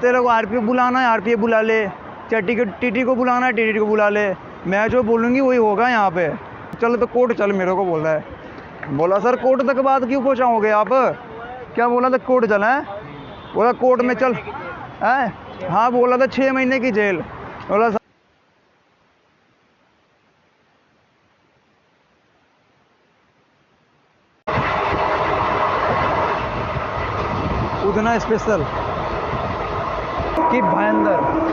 तेरे को आरपीएफ बुलाना है आरपीएफ बुला ले, चाहे टीटी को बुलाना है टीटी को बुला ले, मैं जो बोलूँगी वही होगा यहाँ पे। चलो तो कोर्ट चल, मेरे को बोल रहा है। बोला सर कोर्ट तक बात क्यों पहुँचाओगे आप, क्या बोला था कोर्ट चला है, बोला कोर्ट में चल है, हाँ बोला था 6 महीने की जेल। बोला उधना स्पेशल कि भयंकर।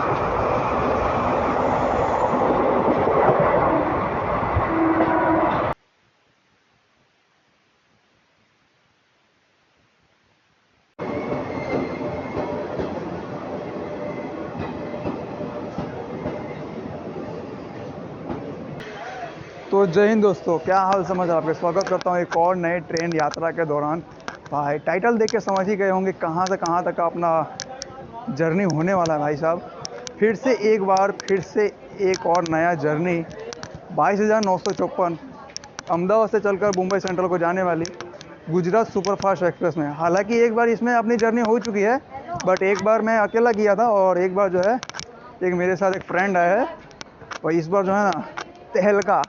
तो जय हिंद दोस्तों, क्या हाल समाचार आपके, स्वागत करता हूँ एक और नए ट्रेन यात्रा के दौरान। भाई टाइटल देख के समझ ही गए होंगे कहाँ से कहाँ तक का अपना जर्नी होने वाला है भाई साहब। फिर से एक और नया जर्नी 22,954 अहमदाबाद से चलकर मुंबई सेंट्रल को जाने वाली गुजरात सुपरफास्ट एक्सप्रेस में। हालांकि एक बार इसमें अपनी जर्नी हो चुकी है, बट एक बार मैं अकेला किया था और एक बार जो है एक मेरे साथ एक फ्रेंड आया है। और इस बार जो है ना तहलका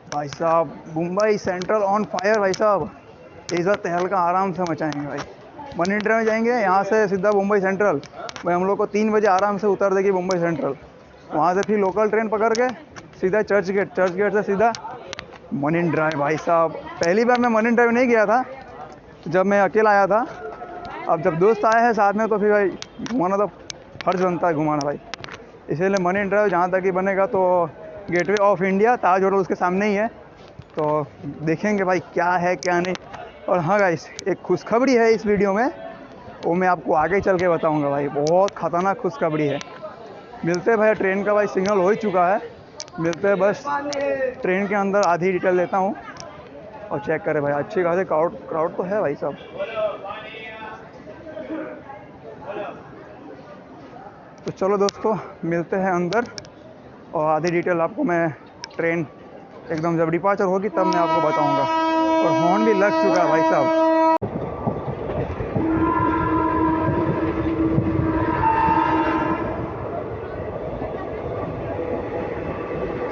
भाई साहब, मुंबई सेंट्रल ऑन फायर भाई साहब। इस बार तहलका आराम से मचाएंगे भाई। मनी ड्राइव में जाएंगे, यहाँ से सीधा मुंबई सेंट्रल। भाई हम लोग को 3 बजे आराम से उतर देगी मुंबई सेंट्रल। वहाँ से फिर लोकल ट्रेन पकड़ के सीधा चर्च गेट से सीधा मनी ड्राइव भाई साहब। पहली बार मैं मनी ड्राइव नहीं गया था जब मैं अकेला आया था, अब जब दोस्त आए हैं साथ में तो फिर भाई घुमाना तो फर्ज बनता है घुमाना भाई। इसीलिए मनी ड्राइव जहाँ तक ही बनेगा तो gateway of India Taj hotel उसके सामने ही है, तो देखेंगे भाई क्या है क्या नहीं। और हाँ गाइस, एक खुशखबरी है इस वीडियो में, वो मैं आपको आगे चल के बताऊंगा भाई। बहुत ख़तरनाक खुशखबरी है। मिलते हैं भाई, ट्रेन का भाई सिग्नल हो ही चुका है, मिलते हैं बस ट्रेन के अंदर। आधी डिटेल लेता हूँ और चेक करें भाई। अच्छी खासी क्राउड तो है भाई साहब। तो चलो दोस्तों मिलते हैं अंदर और आधी डिटेल आपको मैं ट्रेन एकदम जब डिपार्चर होगी तब मैं आपको बताऊंगा। और हॉर्न भी लग चुका है भाई साहब।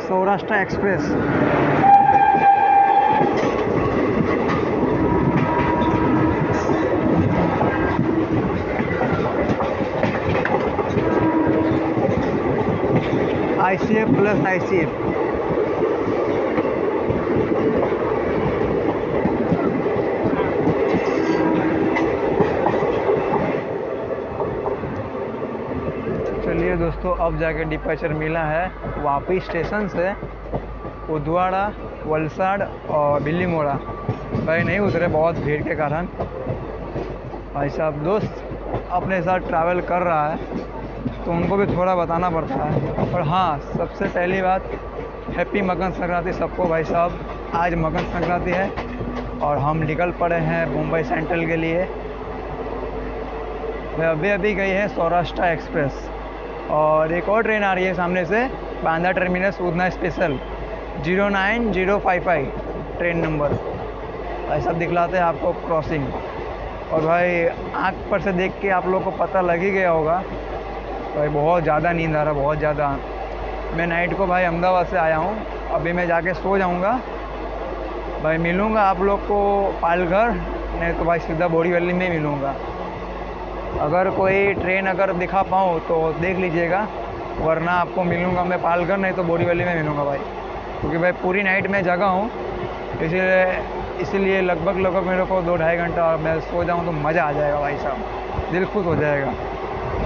Saurashtra express ICF plus ICF। चलिए दोस्तों, अब जाके डिपार्चर मिला है वापी स्टेशन से उदवाड़ा, वलसाड़ और बिल्लीमोड़ा। भाई नहीं उतरे बहुत भीड़ के कारण। भाई साहब दोस्त अपने साथ ट्रैवल कर रहा है तो उनको भी थोड़ा बताना पड़ता है। और हाँ, सबसे पहली बात हैप्पी मकर संक्रांति सबको भाई साहब। आज मकर संक्रांति है और हम निकल पड़े हैं मुंबई सेंट्रल के लिए। वह अभी गई है सौराष्ट्र एक्सप्रेस और एक और ट्रेन आ रही है सामने से, Bandra terminus Udhna special 09055 train number. भाई साहब दिखलाते हैं आपको क्रॉसिंग। और भाई आँख पर से देख के आप लोग को पता लग ही गया होगा भाई, बहुत ज़्यादा नींद आ रहा, बहुत ज़्यादा। मैं नाइट को भाई अहमदाबाद से आया हूँ, अभी मैं जाके सो जाऊँगा भाई। मिलूँगा आप लोग को पालघर, नहीं तो भाई सीधा बोरीवली में मिलूँगा। अगर कोई ट्रेन अगर दिखा पाऊँ तो देख लीजिएगा, वरना आपको मिलूँगा मैं पालघर, नहीं तो बोरीवली में मिलूँगा भाई। क्योंकि भाई पूरी नाइट में जगा हूँ, इसीलिए लगभग मेरे को 2-2.5 घंटा और मैं सो जाऊँ तो मज़ा आ जाएगा भाई साहब, दिल खुश हो जाएगा।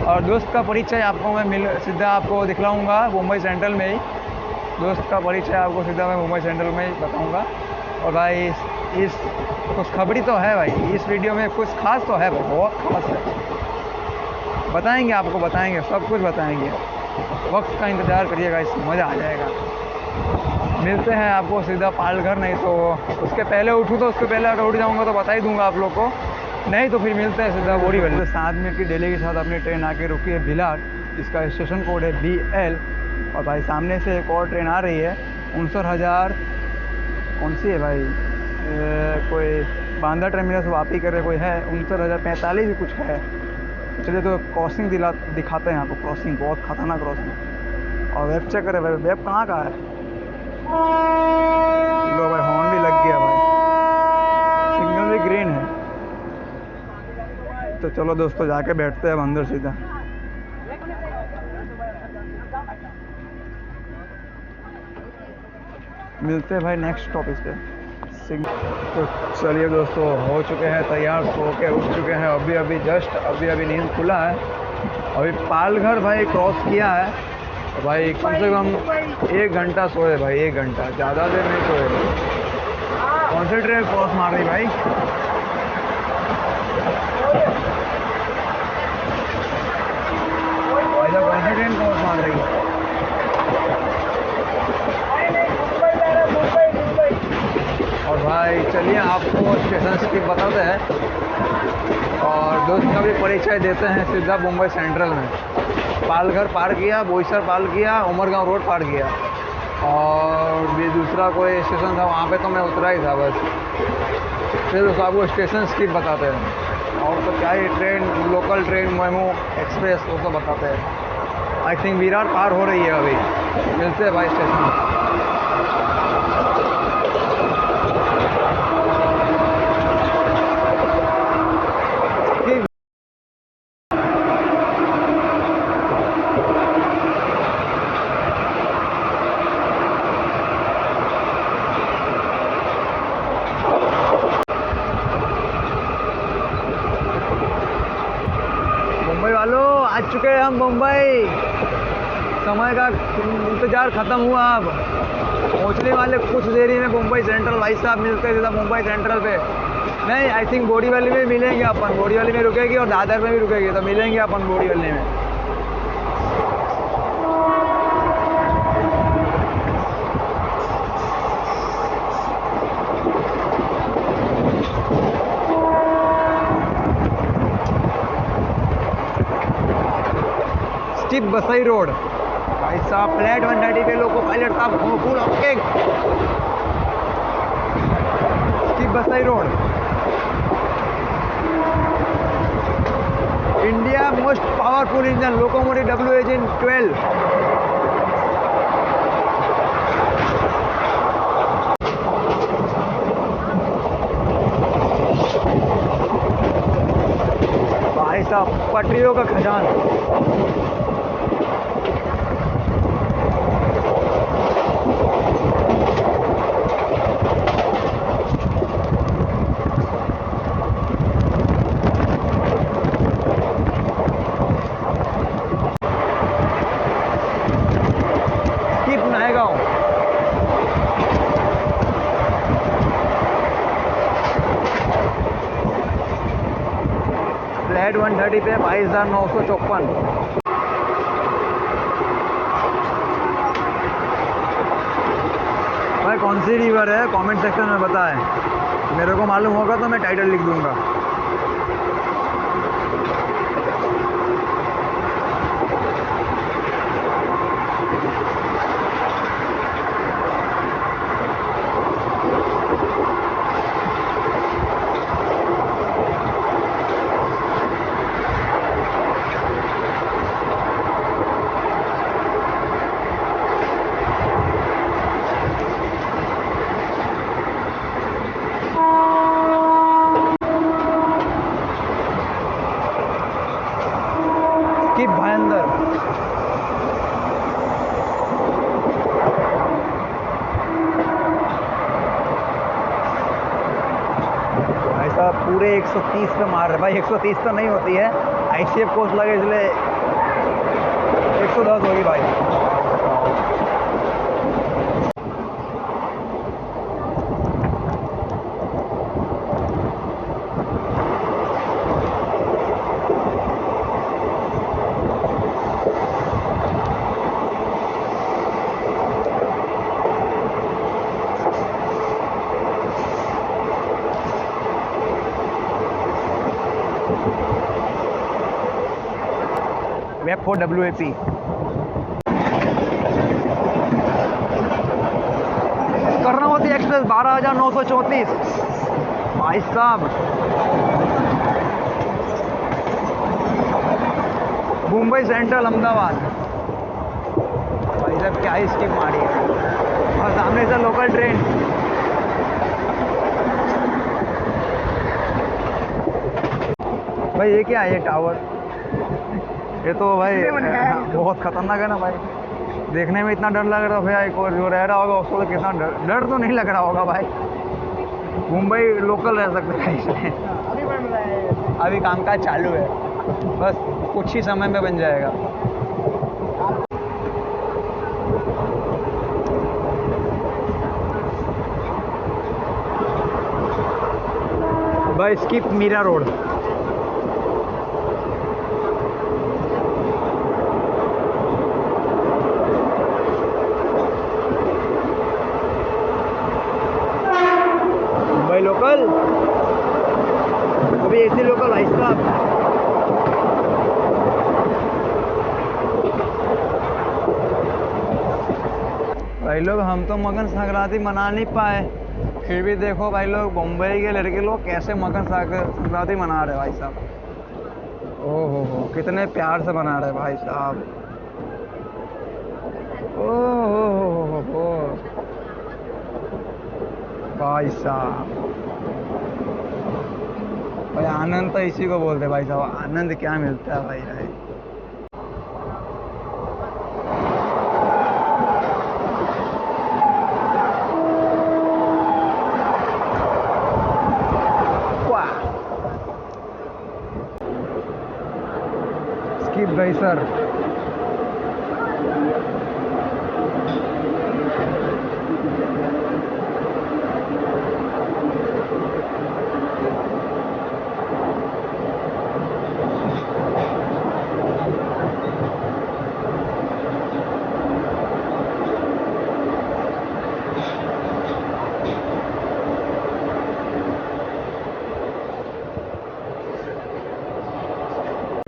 और दोस्त का परिचय आपको मैं सीधा आपको दिखलाऊँगा मुंबई सेंट्रल में ही। दोस्त का परिचय आपको सीधा मैं मुंबई सेंट्रल में ही बताऊँगा। और भाई इस खुशखबरी तो है भाई, इस वीडियो में कुछ खास तो है भाई, बहुत खास है। बताएंगे आपको, बताएंगे सब कुछ बताएंगे। वक्त का इंतज़ार करिएगा, इससे मज़ा आ जाएगा। मिलते हैं आपको सीधा पालघर, नहीं तो उसके पहले उठूँ तो उसके पहले अगर उठ जाऊँगा तो बता ही दूँगा आप लोग को, नहीं तो फिर मिलते हैं सीधा बोरीवली। तो 7 मिनट की डिले के साथ अपनी ट्रेन आके रुकी है भिलाड़, इसका स्टेशन कोड है BL। और भाई सामने से एक और ट्रेन आ रही है 59,000, कौन सी है भाई, कोई बांद्रा टर्मिनस वापी करे कोई है, 59,045 कुछ है। चलिए तो क्रॉसिंग दिखाते हैं आपको। क्रॉसिंग बहुत खतरनाक क्रॉसिंग। और वेब चेक करें भाई, वेब कहाँ का है। लो भाई, हॉर्न भी लग गया भाई, सिग्नल भी ग्रीन है। तो चलो दोस्तों, जाके बैठते हैं अब अंदर सीधा। मिलते हैं भाई नेक्स्ट टॉपिक पे। तो चलिए दोस्तों, हो चुके हैं तैयार, सो के उठ चुके हैं अभी अभी नींद खुला है। अभी पालघर भाई क्रॉस किया है। तो भाई कम से कम 1 घंटा सोए भाई, 1 घंटा, ज़्यादा देर नहीं सोए। कौन सी ट्रेन क्रॉस मार रही भाई? ऐसा कौन सी ट्रेन क्रॉस मार रही है? और भाई चलिए आपको स्टेशन की बताते हैं। और दोस्त का भी परिचय देते हैं। सीधा मुंबई सेंट्रल में पालघर पार किया, बोईसर पार किया, उमरगांव रोड पार किया, और भी दूसरा कोई स्टेशन था वहाँ पे तो मैं उतरा ही था बस। फिर दोस्तों आपको स्टेशन की बताते हैं। और तो क्या ही, train, local train, MEMU, express, वो तो बताते हैं। आई थिंक विरार पार हो रही है अभी। मिलते हैं भाई स्टेशन। मुंबई वालों, आ चुके हैं हम मुंबई। समय का इंतजार खत्म हुआ, अब पहुंचने वाले कुछ देरी में मुंबई सेंट्रल। भाई साहब मिलते सीधा मुंबई सेंट्रल पे। नहीं, आई थिंक बोरीवली में मिलेंगे अपन। बोरीवली में रुकेगी और दादर में भी रुकेगी, तो मिलेंगे अपन बोरीवली में। स्टिप बसई रोड भाई साहब, फ्लैट 130 पे लोको पायलट साहब full okay. Steep Basai road, India most powerful engine locomotive WH12। भाई साहब पटरियों का खजान। फ्लैट 130 पे 22,954। भाई कौन सी रिवर है कमेंट सेक्शन में बताएं, मेरे को मालूम होगा तो मैं टाइटल लिख दूंगा। कि भयंकर भाई साहब पूरे 130 पे मार रहे। भाई 130 तो नहीं होती है, ICF कोर्स लगे इसलिए 110 होगी भाई। वेब 4 WAP कर्णावती एक्सप्रेस 12,934 भाई साहब। मुंबई सेंट्रल अहमदाबाद। भाई साहब क्या ही स्किप मारी है। और सामने से लोकल ट्रेन। भाई ये क्या है, ये टावर? ये तो भाई बहुत खतरनाक है ना भाई। देखने में इतना डर लग रहा है भैया। एक और जो रह रहा होगा उसको तो कितना डर डर तो नहीं लग रहा होगा भाई। मुंबई लोकल रह सकते हैं इसमें। अभी कामकाज चालू है, बस कुछ ही समय में बन जाएगा। भाई skip Mira road. Mumbai local, अभी एसी लोकल भाई साहब। भाई लोग हम तो मकर संक्रांति मना नहीं पाए, फिर भी देखो भाई लोग मुंबई के लड़के लोग कैसे मकर संक्रांति मना रहे भाई साहब। ओहो हो, कितने प्यार से मना रहे भाई साहब। ओहो हो भाई साहब। भाई आनंद तो इसी को बोलते भाई साहब। आनंद क्या मिलता है भाई भाई। स्किप भाई सर।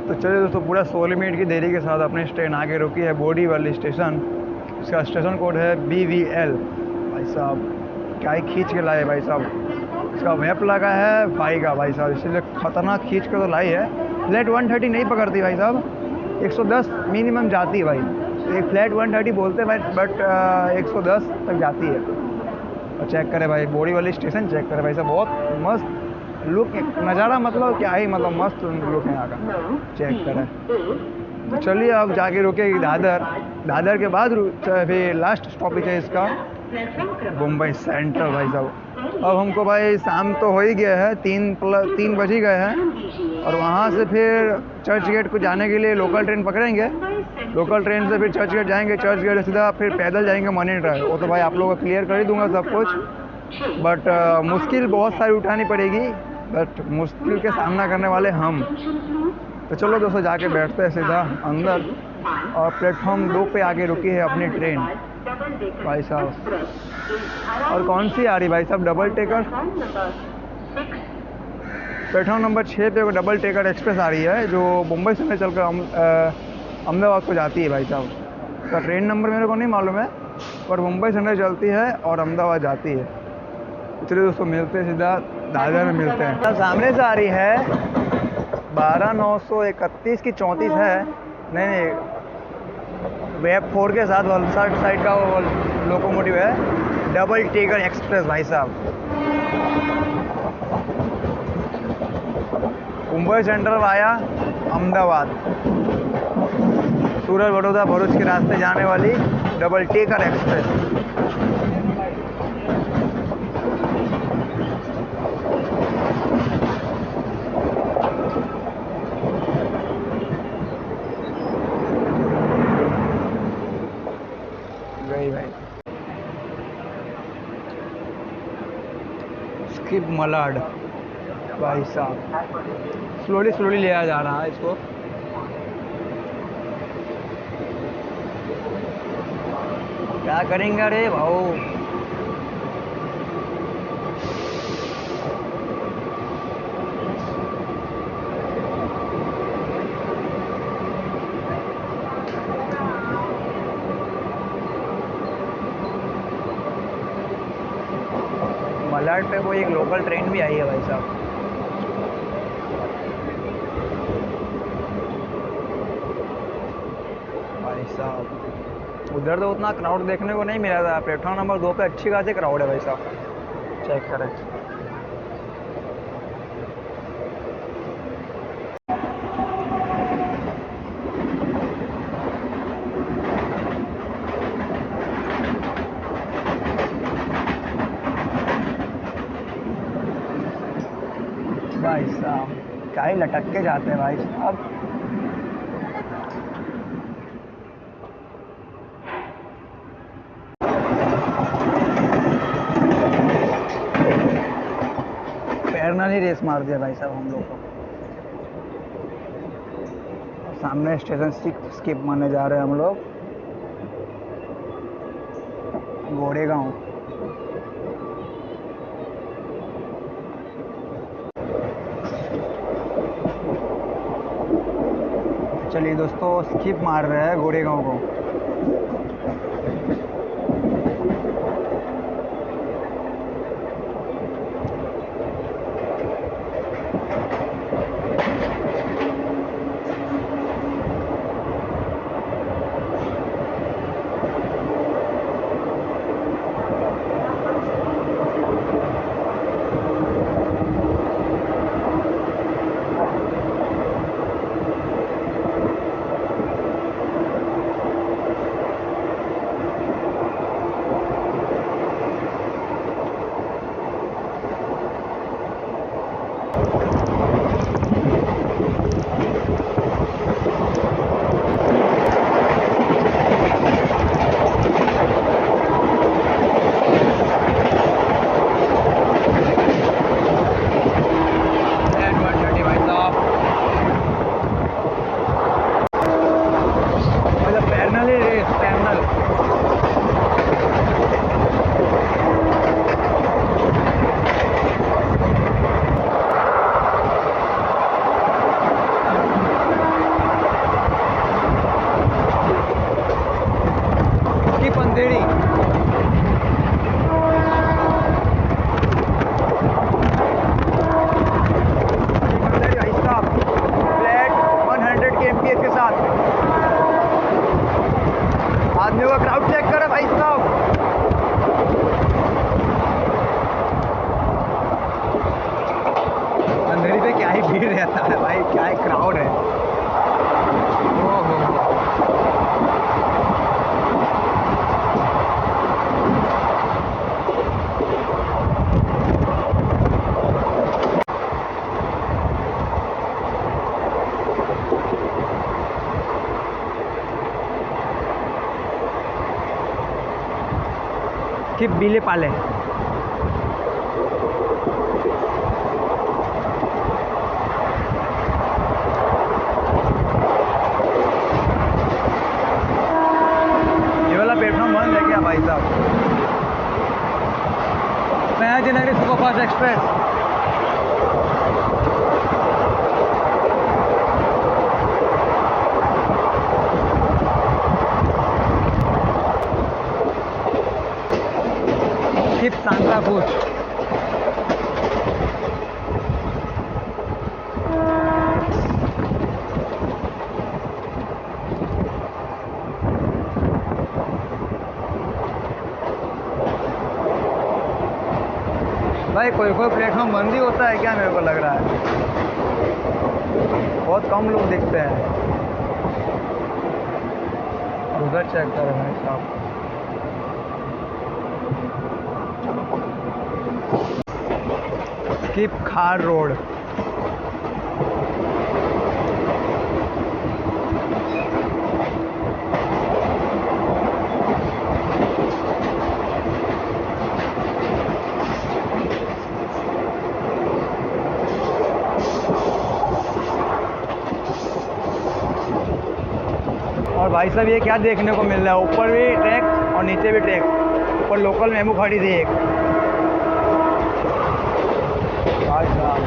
तो चलिए दोस्तों, पूरा 16 मिनट की देरी के साथ अपनी ट्रेन आगे रुकी है बोरीवली स्टेशन। इसका स्टेशन कोड है BVL। भाई साहब क्या ही खींच के लाए भाई साहब। इसका मैप लगा है भाई का भाई साहब, इसलिए खतरनाक खींच के तो लाई है। फ्लैट 130 नहीं पकड़ती भाई साहब, 110 मिनिमम जाती है भाई। एक फ्लैट 130 बोलते हैं भाई, बट 110 तक जाती है। और चेक करें भाई बोरीवली स्टेशन, चेक करें भाई साहब, बहुत मस्त लुक नज़ारा, मतलब क्या ही मतलब मस्त लुक है यहाँ का। चेक करें। तो चलिए अब जाके रुके दादर। दादर के बाद फिर लास्ट स्टॉपेज है इसका मुंबई सेंट्रल भाई साहब। अब हमको भाई शाम तो हो ही गया है, 3 बज ही गए हैं। और वहाँ से फिर चर्च गेट को जाने के लिए लोकल ट्रेन पकड़ेंगे। लोकल ट्रेन से फिर चर्च गेट जाएंगे, चर्च गेट से सीधा फिर पैदल जाएंगे मरीन ड्राइव। वो तो भाई आप लोगों को क्लियर कर ही दूंगा सब कुछ, बट मुश्किल बहुत सारी उठानी पड़ेगी, बट मुश्किल के सामना करने वाले हम। तो चलो दोस्तों जाके बैठते हैं सीधा अंदर। और प्लेटफॉर्म 2 पे आगे रुकी है अपनी ट्रेन भाई साहब। और कौन सी आ रही भाई साहब? Double taker. प्लेटफॉर्म नंबर 6 पे डबल टेकर एक्सप्रेस आ रही है, जो मुंबई से चलकर अहमदाबाद को जाती है भाई साहब। उसका ट्रेन नंबर मेरे को नहीं मालूम है, पर मुंबई से चलती है और अहमदाबाद जाती है। चलिए दोस्तों मिलते हैं सीधा दादर में मिलते हैं। सामने से आ रही है 12/931 की 34 है। नहीं, वेब 4 के साथ वलसाड साइड का वो लोकोमोटिव है, डबल टेकर एक्सप्रेस भाई साहब। मुंबई सेंट्रल वाया अहमदाबाद, सूरत वडोदरा भरूच के रास्ते जाने वाली double taker express. Skip Malad भाई साहब, स्लोली लिया जा रहा है इसको। क्या करेंगे रे भाऊ। मलाड पे कोई एक लोकल ट्रेन भी आई है भाई साहब। भाई साहब, उधर तो उतना क्राउड देखने को नहीं मिला था। प्लेटफॉर्म नंबर 2 पे अच्छी खासी क्राउड है भाई साहब, चेक करें। भाई साहब क्या ही लटक के जाते हैं भाई साहब। पैरेलल ही रेस मार दिया भाई साहब हम लोग को। सामने स्टेशन स्किप मारने जा रहे हैं हम लोग, गोरेगांव। चलिए दोस्तों, स्किप मार रहे हैं गोरेगांव को। आदमियों का क्राउड चेक करो भाई साहब। अंधेरी पे क्या ही भीड़ रहता है भाई, क्या ही क्राउड है। ओहो, कि बिले पाले ये वाला प्लेटफॉर्म बंद है क्या भाई साहब? Sayaji Nagari superfast express. Skip Santa cruise. भाई कोई कोई प्लेटफॉर्म बंद ही होता है क्या, मेरे को लग रहा है बहुत कम लोग दिखते हैं। उधर चेक करें भाई साहब। स्किप खार रोड। और भाई साहब ये क्या देखने को मिल रहा है, ऊपर भी ट्रैक और नीचे भी ट्रैक। ऊपर लोकल मेमू खड़ी थी एक। भाई साहब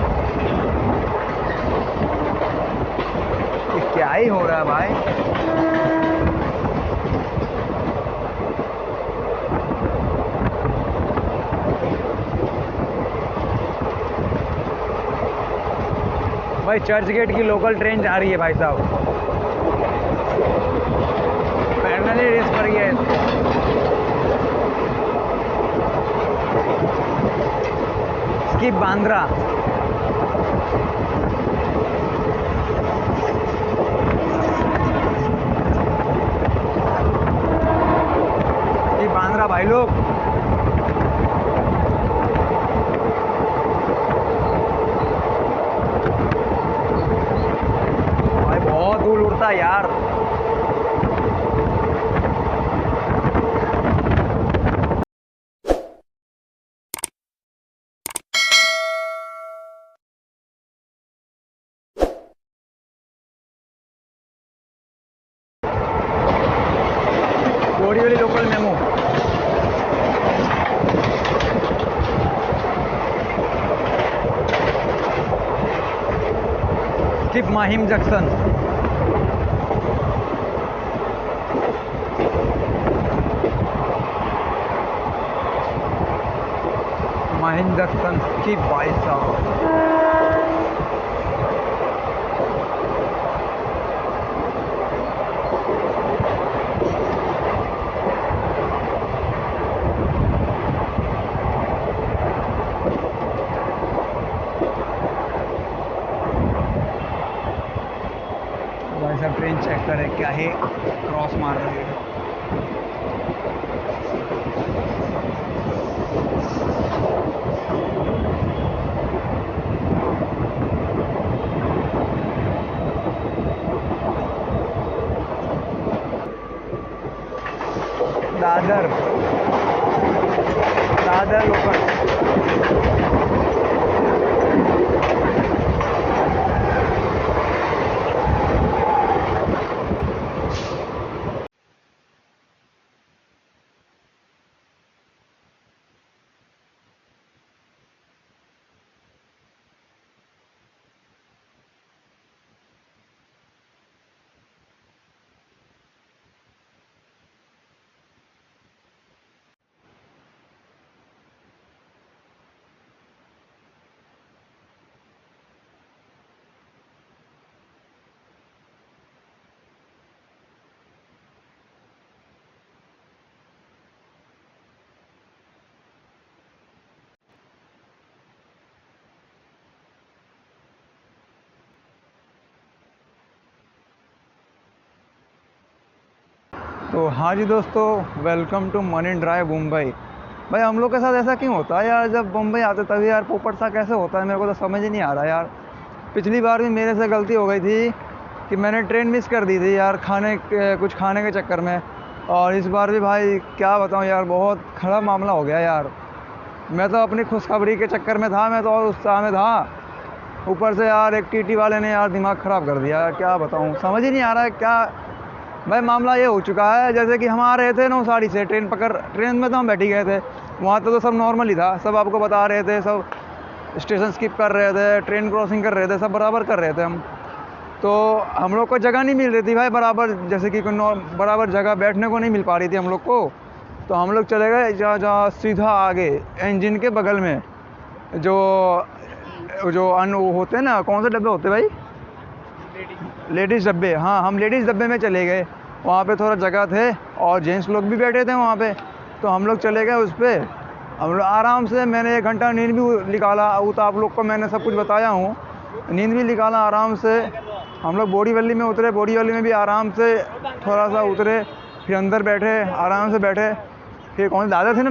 ये क्या ही हो रहा है भाई। भाई चर्च गेट की लोकल ट्रेन जा रही है भाई साहब। कि बांद्रा। कि बांद्रा भाई लोग। भाई बहुत धूल उड़ता है यार। Borivali local memo. Skip Mahim junction. Mahim junction skip भाई साहब। भाई साहब ट्रेन चेक करें क्या है, क्रॉस मार रही है। दादर, दादर लोकल। तो हाँ जी दोस्तों, welcome to Marine Drive Mumbai. भाई हम लोग के साथ ऐसा क्यों होता है यार, जब मुंबई आते तभी यार पोपट सा कैसे होता है, मेरे को तो समझ ही नहीं आ रहा यार। पिछली बार भी मेरे से गलती हो गई थी कि मैंने ट्रेन मिस कर दी थी यार, कुछ खाने के चक्कर में। और इस बार भी भाई क्या बताऊँ यार, बहुत खराब मामला हो गया यार। मैं तो अपनी खुशखबरी के चक्कर में था, मैं तो और उत्साह में था, ऊपर से यार एक टीटी वाले ने यार दिमाग ख़राब कर दिया यार। क्या बताऊँ, समझ ही नहीं आ रहा है क्या। भाई मामला ये हो चुका है जैसे कि हम आ रहे थे नौसारी से, ट्रेन में तो हम बैठ ही गए थे, वहाँ तो सब नॉर्मल ही था, सब आपको बता रहे थे, सब स्टेशन स्किप कर रहे थे, ट्रेन क्रॉसिंग कर रहे थे, सब बराबर कर रहे थे हम। तो हम लोग को जगह नहीं मिल रही थी भाई बराबर, जैसे कि कोई बराबर जगह बैठने को नहीं मिल पा रही थी हम लोग को। तो हम लोग चले गए जहाँ सीधा आगे इंजन के बगल में जो जो वो होते हैं ना, कौन से डब्बे होते हैं भाई, लेडीज़ डब्बे। हाँ, हम लेडीज़ डब्बे में चले गए, वहाँ पे थोड़ा जगह थे और जेंट्स लोग भी बैठे थे वहाँ पे। तो हम लोग चले गए उस पर, हम लोग आराम से, मैंने 1 घंटा नींद भी निकाला, वो तो आप लोग को मैंने सब कुछ बताया हूँ, नींद भी निकाला आराम से। हम लोग बोरीवली में उतरे, बोरीवली में भी आराम से थोड़ा सा उतरे, फिर अंदर बैठे, आराम से बैठे। फिर कौन दादर थे ना,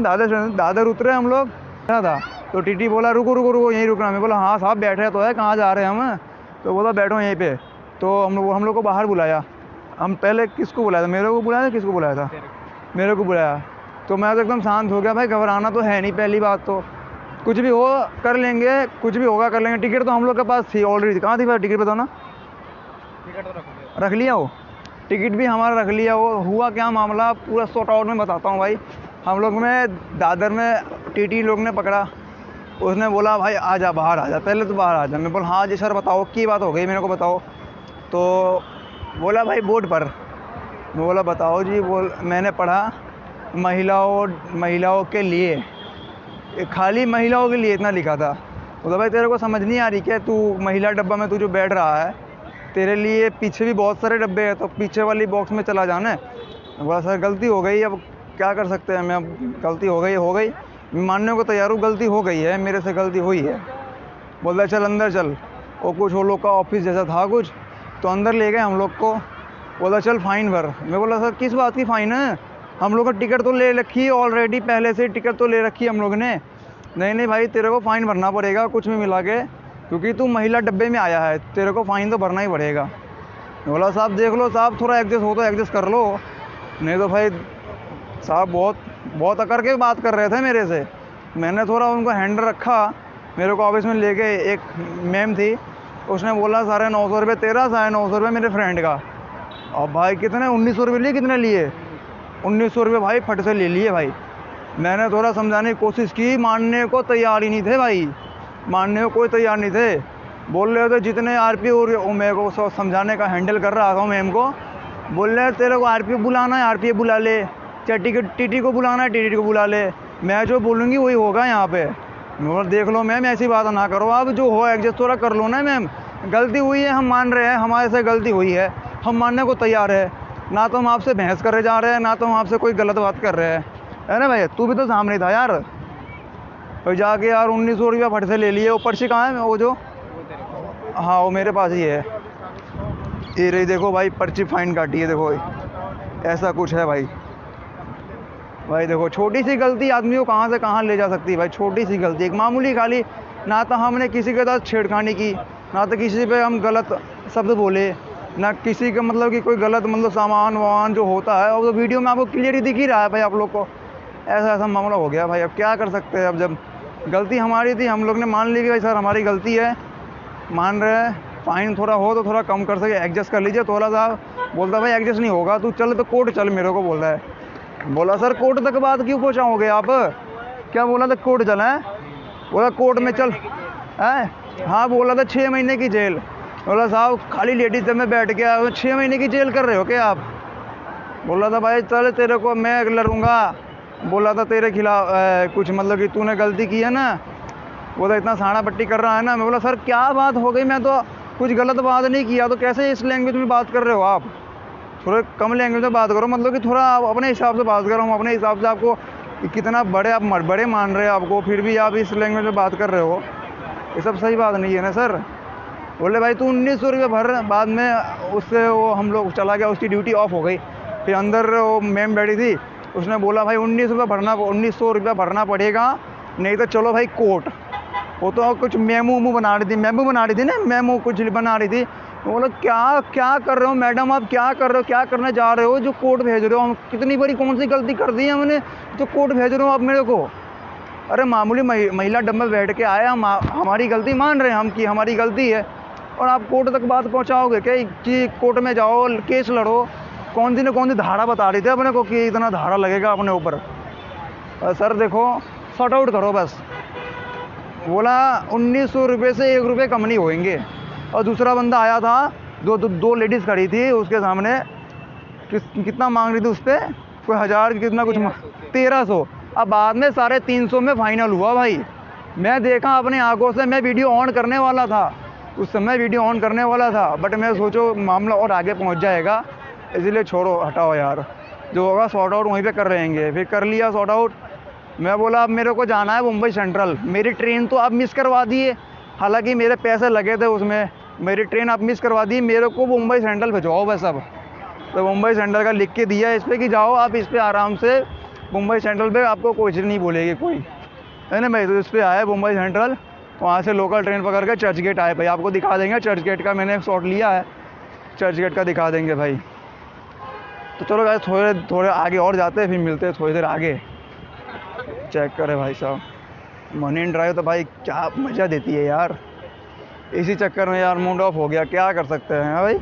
दादर उतरे हम लोग, क्या था। तो टीटी बोला रुको रुको रुको, यहीं रुकना। मैं बोला हाँ साहब बैठे तो है, कहाँ जा रहे हैं हम। तो बोला बैठो यहीं पे। तो हम लोग को बाहर बुलाया। हम पहले किसको बुलाया था, मेरे को बुलाया था, किसको बुलाया था, मेरे को बुलाया। तो मैं तो एकदम शांत हो गया, भाई घबराना तो है नहीं, पहली बात तो कुछ भी हो कर लेंगे, कुछ भी होगा कर लेंगे। टिकट तो हम लोग के पास थी ऑलरेडी। कहाँ थी भाई टिकट, बताओ ना। टिकट तो रख लिया, वो टिकट भी हमारा रख लिया। वो हुआ क्या मामला पूरा सॉर्ट आउट में बताता हूँ भाई। हम लोग में दादर में टीटी लोग ने पकड़ा, उसने बोला भाई आ जा, बाहर आ जा, पहले तो बाहर आ जा। मैं बोला हाँ जी सर बताओ, की बात हो गई मेरे को बताओ। तो बोला भाई बोर्ड पर। मैं बोला बताओ जी। मैंने पढ़ा महिलाओं के लिए, खाली महिलाओं के लिए इतना लिखा था। बोला भाई तेरे को समझ नहीं आ रही क्या, तू महिला डब्बा में तू जो बैठ रहा है, तेरे लिए पीछे भी बहुत सारे डब्बे हैं, तो पीछे वाली बॉक्स में चला जाना है। बोला सर गलती हो गई, अब क्या कर सकते हैं, मैं अब गलती हो गई। मैं मानने को तैयार हूँ, गलती हो गई है, मेरे से गलती हुई है। बोलता चल अंदर चल, और कुछ वो लोग का ऑफिस जैसा था कुछ, तो अंदर ले गए हम लोग को। बोला चल फ़ाइन भर। मैं बोला सर किस बात की फ़ाइन है, हम लोग का टिकट तो ले रखी है ऑलरेडी, पहले से टिकट तो ले रखी है हम लोग ने। नहीं नहीं भाई, तेरे को फ़ाइन भरना पड़ेगा कुछ भी मिला के, क्योंकि तू महिला डब्बे में आया है, तेरे को फ़ाइन तो भरना ही पड़ेगा। मैं बोला साहब देख लो साहब, थोड़ा एडजस्ट हो तो एडजस्ट कर लो, नहीं तो भाई साहब बहुत बहुत अकड़ के बात कर रहे थे मेरे से। मैंने थोड़ा उनको हैंडल रखा, मेरे को ऑफिस में ले गए, एक मैम थी, उसने बोला 950 रुपये तेरा, 950 रुपये मेरे फ्रेंड का। अब भाई कितने 1900 रुपये लिए, कितने लिए 1900 रुपये भाई फट से ले लिए भाई। मैंने थोड़ा समझाने की कोशिश की, मानने को तैयार ही नहीं थे भाई, मानने को कोई तैयार नहीं थे। बोल रहे थे जितने आरपी और मेरे को समझाने का हैंडल कर रहा था मैम को, बोल रहे तेरे को आरपी बुलाना है आरपी बुला ले, चाहे टीटी को बुलाना है टीटी को बुला ले, मैं जो बोलूँगी वही होगा यहाँ पे। मैं देख लो मैम ऐसी बात ना करो आप, जो हो एडजस्ट थोड़ा कर लो ना मैम, गलती हुई है हम मान रहे हैं, हमारे से गलती हुई है, हम मानने को तैयार है, ना तो हम आपसे बहस करे जा रहे हैं, ना तो हम आपसे कोई गलत बात कर रहे हैं, है ना भाई। तू भी तो सामने था यार, और जाके यार 1900 रुपया फट से ले लिए। वो पर्ची कहाँ है वो जो, हाँ वो मेरे पास ही है, ये रही देखो भाई, पर्ची फाइन काटी है देखो, ऐसा कुछ है भाई। भाई देखो छोटी सी गलती आदमी को कहाँ से कहाँ ले जा सकती है भाई, छोटी सी गलती, एक मामूली खाली, ना तो हमने किसी के साथ छेड़खानी की, ना तो किसी पे हम गलत शब्द बोले, ना किसी का मतलब कि कोई गलत मतलब सामान वामान जो होता है, और तो वीडियो में आपको क्लियर ही दिख ही रहा है भाई आप लोग को। ऐसा ऐसा मामला हो गया भाई, अब क्या कर सकते हैं। अब जब गलती हमारी थी, हम लोग ने मान ली कि भाई सर हमारी गलती है, मान रहे हैं, फ़ाइन थोड़ा हो तो थोड़ा कम कर सके, एडजस्ट कर लीजिए थोड़ा सा। बोलता भाई एडजस्ट नहीं होगा, तू चल तो कोर्ट चल, मेरे को बोल रहा है। बोला सर कोर्ट तक बात क्यों पहुँचाओगे आप, क्या बोला था कोर्ट चला है, बोला कोर्ट में चल है, हाँ बोला था 6 महीने की जेल। बोला साहब खाली लेडीज में बैठ गया, 6 महीने की जेल कर रहे हो क्या आप। बोला था भाई चल तेरे को मैं लड़ूंगा, बोला था तेरे खिलाफ कुछ मतलब कि तूने गलती की है ना, वो तो इतना साड़ा पट्टी कर रहा है ना। मैं बोला सर क्या बात हो गई, मैं तो कुछ गलत बात नहीं किया, तो कैसे इस लैंग्वेज में बात कर रहे हो आप, थोड़े कम लैंग्वेज में बात करो, मतलब कि थोड़ा आप अपने हिसाब से बात करो, हम अपने हिसाब से आपको कितना बड़े आप बड़े मान रहे हैं आपको, फिर भी आप इस लैंग्वेज में बात कर रहे हो, ये सब सही बात नहीं है ना सर। बोले भाई तू 1900 रुपये भर, बाद में उससे वो हम लोग चला गया, उसकी ड्यूटी ऑफ हो गई। फिर अंदर वो मैम बैठी थी, उसने बोला भाई 1900 रुपये भरना पड़ेगा, नहीं तो चलो भाई कोर्ट। वो तो कुछ मेमो बना रही थी ना, मेमो कुछ बना रही थी। बोला क्या कर रहे हो मैडम, आप क्या कर रहे हो, क्या करने जा रहे हो, जो कोर्ट भेज रहे हो, हम कितनी बड़ी कौन सी गलती कर दी है हमने, जो कोर्ट भेज रहे हो आप मेरे को। अरे मामूली महिला डब्बे में बैठ के आए, हम हमारी गलती मान रहे हैं हम कि हमारी गलती है, और आप कोर्ट तक बात पहुंचाओगे क्या कि कोर्ट में जाओ केस लड़ो। कौन सी धारा बता रही थी अपने को कि इतना धारा लगेगा अपने ऊपर। सर देखो सॉर्ट आउट करो बस। बोला 1900 रुपये से 1 रुपये कम नहीं होंगे। और दूसरा बंदा आया था, दो लेडीज़ खड़ी थी उसके सामने, कितना मांग रही थी उस पर, कोई 1000 कितना कुछ 1300। अब बाद में 350 में फाइनल हुआ भाई। मैं देखा अपने आंखों से, मैं वीडियो ऑन करने वाला था, उस समय वीडियो ऑन करने वाला था, बट मैं सोचो मामला और आगे पहुंच जाएगा, इसलिए छोड़ो हटाओ यार, जो होगा सॉर्ट आउट वहीं पे कर रहेंगे। फिर कर लिया सॉर्ट आउट। मैं बोला अब मेरे को जाना है मुंबई सेंट्रल, मेरी ट्रेन तो आप मिस करवा दिए, हालांकि मेरे पैसे लगे थे उसमें, मेरी ट्रेन आप मिस करवा दी, मेरे को मुंबई सेंट्रल भिजवाओ बस। अब तो मुंबई सेंट्रल का लिख के दिया इस पर कि जाओ आप इस पर आराम से, मुंबई सेंट्रल पे आपको कोई चीज़ नहीं बोलेगी कोई, है ना भाई। तो इस पर आया मुंबई सेंट्रल, वहाँ से लोकल ट्रेन पकड़ के चर्च गेट आए भाई। आपको दिखा देंगे चर्च गेट का, मैंने शॉट लिया है, चर्च गेट का दिखा देंगे भाई। तो चलो गाइस थोड़े आगे और जाते हैं, फिर मिलते हैं थोड़ी देर आगे। चेक करें भाई साहब, मरीन ड्राइव तो भाई क्या मज़ा देती है यार, इसी चक्कर में यार मूड ऑफ हो गया, क्या कर सकते हैं भाई,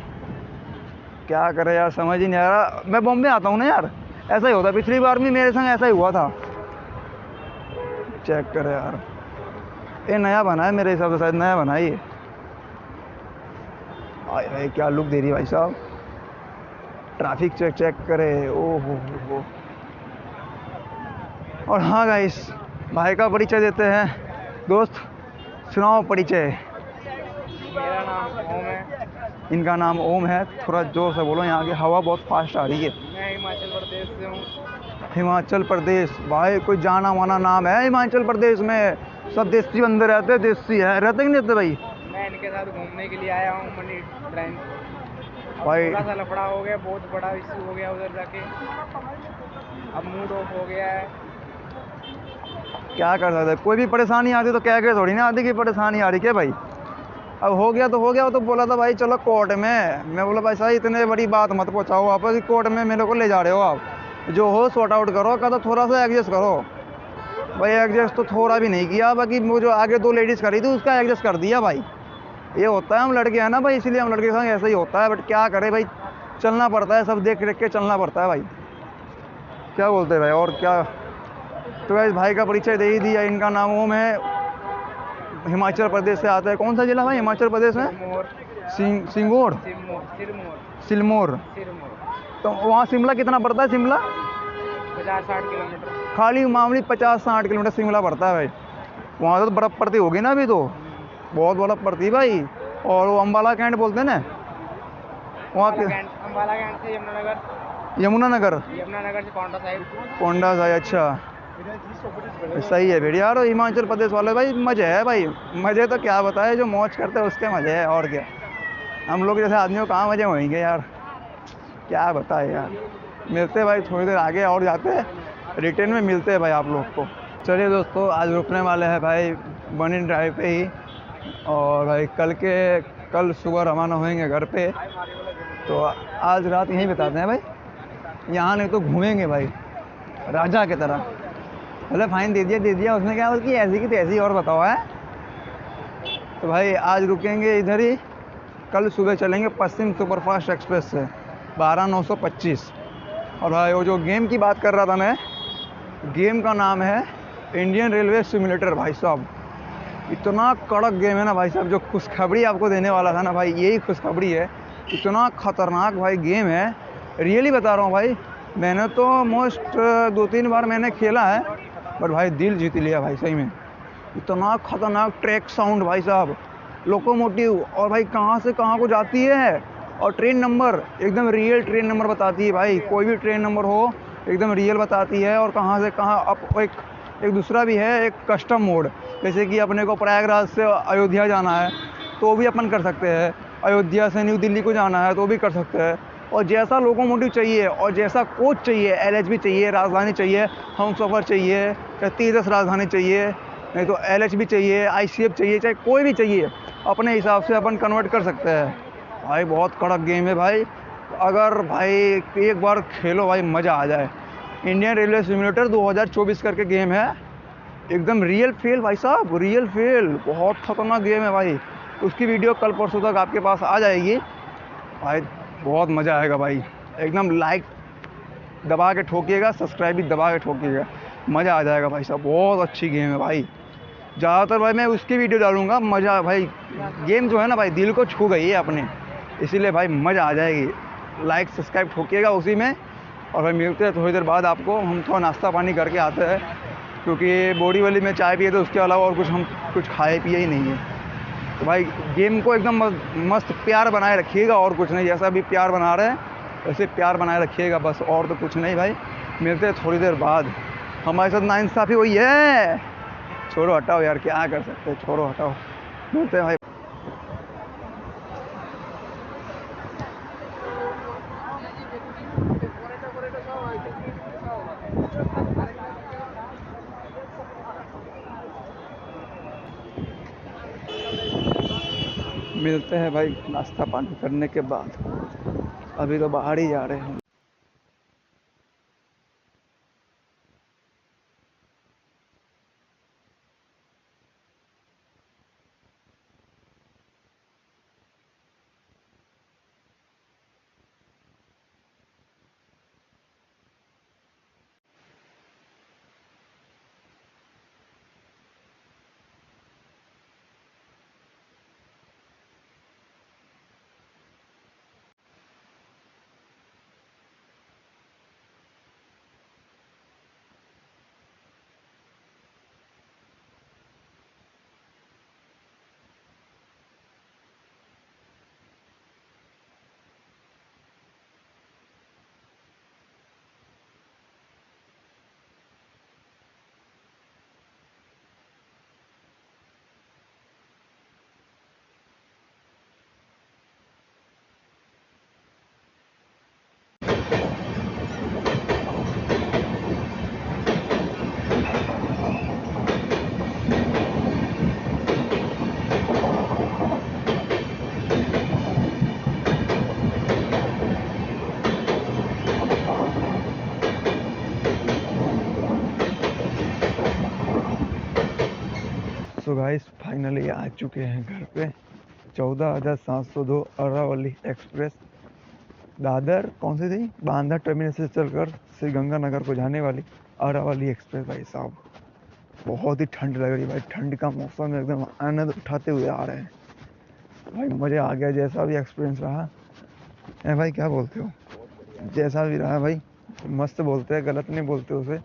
क्या करें यार, समझ ही नहीं आ रहा। मैं बॉम्बे आता हूँ ना यार, ऐसा ही होता, पिछली बार भी मेरे संग ऐसा ही हुआ था। चेक करें यार, ये नया बना है मेरे हिसाब से, शायद नया बना है ये। भाई क्या लुक दे रही है भाई साहब, ट्रैफिक चेक करे, ओ हो। और हाँ गाइस, भाई का परिचय देते हैं। दोस्त सुनाओ परिचय। मेरा नाम ओम है। इनका नाम ओम है, थोड़ा जोर से बोलो, यहाँ की हवा बहुत फास्ट आ रही है। मैं हिमाचल प्रदेश से हूँ। हिमाचल प्रदेश भाई, कोई जाना माना नाम है हिमाचल प्रदेश में। सब देसी बंदे रहते, देसी है, रहते कि नहीं रहते भाई? मैं इनके साथ घूमने के लिए आया हूँ मनी ट्रेन। अब भाई थोड़ा सा लफड़ा हो गया, बहुत बड़ा इश्यू हो गया उधर जाके। अब मूड ऑफ हो गया है। क्या कर सकते हैं, कोई भी परेशानी आती तो कह के थोड़ी ना आती कि परेशानी आ रही क्या भाई। अब हो गया तो हो गया। वो तो बोला था भाई चलो कोर्ट में, मैं बोला भाई साहब इतने बड़ी बात मत पहुंचाओ आप कि कोर्ट में मेरे को ले जा रहे हो आप। जो हो सॉर्ट आउट करो, का तो थोड़ा सा एडजस्ट करो भाई। एडजस्ट तो थोड़ा भी नहीं किया, बाकी वो जो आगे दो लेडीज़ खड़ी थी उसका एडजस्ट कर दिया भाई। ये होता है, हम लड़के हैं ना भाई, इसलिए हम लड़के के संग ऐसा ही होता है। बट क्या करें भाई, चलना पड़ता है, सब देख देख के चलना पड़ता है भाई। क्या बोलते हैं भाई, और क्या। तो भाई भाई का परिचय दे ही दिया। इनका नाम ओम है, हिमाचल प्रदेश से आता है। कौन सा जिला भाई हिमाचल प्रदेश में? सिरमौर। सिंगौर, सिरमौर। सिलमौर। सिरमौर। तो वहाँ शिमला कितना पड़ता है? शिमला 50-60 किलोमीटर। खाली मामूली 50-60 किलोमीटर शिमला पड़ता है भाई। वहाँ तो बर्फ़ पड़ती होगी ना अभी तो, बहुत बर्फ़ पड़ती है भाई। और वो अम्बाला कैंट बोलते हैं ना वहाँ के, अम्बाला कैंट से यमुनानगर। यमुनानगर। यमुनानगर से पाउंटा साहिब। कोंडा सा, अच्छा सही है बढ़िया यार। हिमाचल प्रदेश वाले भाई मज़े है भाई, मज़े तो क्या बताए, जो मौज करते हैं उसके मज़े है, और क्या। हम लोग जैसे आदमियों को कहाँ मज़े होंगे यार, क्या बताए यार। मिलते हैं भाई थोड़ी देर आगे और जाते हैं, रिटर्न में मिलते हैं भाई आप लोग को। चलिए दोस्तों, आज रुकने वाले हैं भाई बनी ड्राइव पे ही। और भाई कल सुबह रवाना होएंगे घर पे। तो आज रात यहीं बिताते हैं भाई, यहाँ नहीं तो घूमेंगे भाई राजा की तरह। बोले फाइन दे दिया उसने, क्या उसकी ऐसी की तैसी, और बताओ है। तो भाई आज रुकेंगे इधर ही, कल सुबह चलेंगे पश्चिम सुपरफास्ट एक्सप्रेस से 12925। और भाई वो जो गेम की बात कर रहा था मैं, गेम का नाम है इंडियन रेलवे सिमुलेटर। भाई साहब इतना कड़क गेम है ना भाई साहब। जो खुशखबरी आपको देने वाला था ना भाई, यही खुशखबरी है। इतना ख़तरनाक भाई गेम है, रियली बता रहा हूँ भाई। मैंने तो मोस्ट 2-3 बार मैंने खेला है, बट भाई दिल जीत लिया भाई सही में। इतना खतरनाक ट्रैक साउंड भाई साहब, लोकोमोटिव, और भाई कहाँ से कहाँ को जाती है। और ट्रेन नंबर एकदम रियल ट्रेन नंबर बताती है भाई, कोई भी ट्रेन नंबर हो एकदम रियल बताती है। और कहाँ से कहाँ। अब एक दूसरा भी है, एक कस्टम मोड, जैसे कि अपने को प्रयागराज से अयोध्या जाना है तो भी अपन कर सकते हैं, अयोध्या से न्यू दिल्ली को जाना है तो भी कर सकते हैं। और जैसा लोकोमोटिव चाहिए और जैसा कोच चाहिए, LHB चाहिए, राजधानी चाहिए, हमसफ़र चाहिए, चाहे तेजस राजधानी चाहिए, नहीं तो LHB चाहिए, ICF चाहिए, चाहे कोई भी चाहिए, अपने हिसाब से अपन कन्वर्ट कर सकते हैं भाई। बहुत कड़क गेम है भाई, अगर भाई एक बार खेलो भाई मज़ा आ जाए। इंडियन रेलवे सिमुलेटर 2024 करके गेम है, एकदम रियल फेल भाई साहब, रियल फेल। बहुत खतरनाक गेम है भाई। उसकी वीडियो कल परसों तक आपके पास आ जाएगी भाई, बहुत मज़ा आएगा भाई। एकदम लाइक दबा के ठोकिएगा, सब्सक्राइब भी दबा के ठोकिएगा, मज़ा आ जाएगा भाई साहब। बहुत अच्छी गेम है भाई। ज़्यादातर भाई मैं उसकी वीडियो डालूंगा, मज़ा भाई। गेम जो है ना भाई दिल को छू गई है अपने, इसीलिए भाई मज़ा आ जाएगी। लाइक सब्सक्राइब ठोकिएगा उसी में। और भाई मिलते हैं थोड़ी देर बाद आपको। हम थोड़ा नाश्ता पानी करके आते हैं, क्योंकि बोरी वाली में चाय पिए तो उसके अलावा और हम कुछ खाए पिए ही नहीं है। तो भाई गेम को एकदम मस्त प्यार बनाए रखिएगा, और कुछ नहीं। जैसा भी प्यार बना रहे हैं वैसे प्यार बनाए रखिएगा बस, और तो कुछ नहीं भाई। मिलते हैं थोड़ी देर बाद। हमारे साथ नाइंसाफ़ी हुई है, छोड़ो हटाओ यार, क्या कर सकते हैं, छोड़ो हटाओ। मिलते हैं भाई। मिलते हैं भाई नाश्ता पानी करने के बाद। अभी तो बाहर ही जा रहे हैं। सो गाइस फाइनली आ चुके हैं घर पे। 14,702 अरावली एक्सप्रेस दादर कौन सी थी, बांदा टर्मिनल से चलकर श्री गंगानगर को जाने वाली अरावली एक्सप्रेस। भाई साहब बहुत ही ठंड लग रही है भाई, ठंड का मौसम एकदम आनंद उठाते हुए आ रहे हैं भाई। मज़ा आ गया, जैसा भी एक्सपीरियंस रहा है भाई। क्या बोलते हो, जैसा भी रहा भाई मस्त बोलते हैं, गलत नहीं बोलते उसे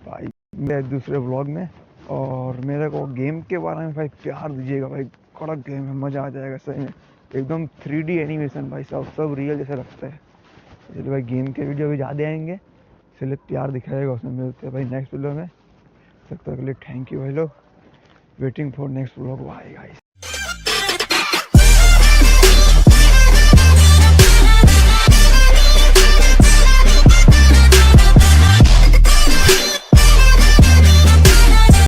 भाई। मेरे दूसरे व्लॉग में और मेरे को गेम के बारे में भाई प्यार दीजिएगा भाई। कड़क गेम है, मज़ा आ जाएगा सही में। एकदम 3D एनिमेशन भाई साहब, सब रियल जैसे लगता है। इसलिए भाई गेम के वीडियो भी ज़्यादा आएंगे, इसलिए प्यार दिखाएगा, उसमें मिलते हैं भाई नेक्स्ट वीडियो में। तब तक के लिए थैंक यू भाई लोग। Waiting for next vlog. Bye guys.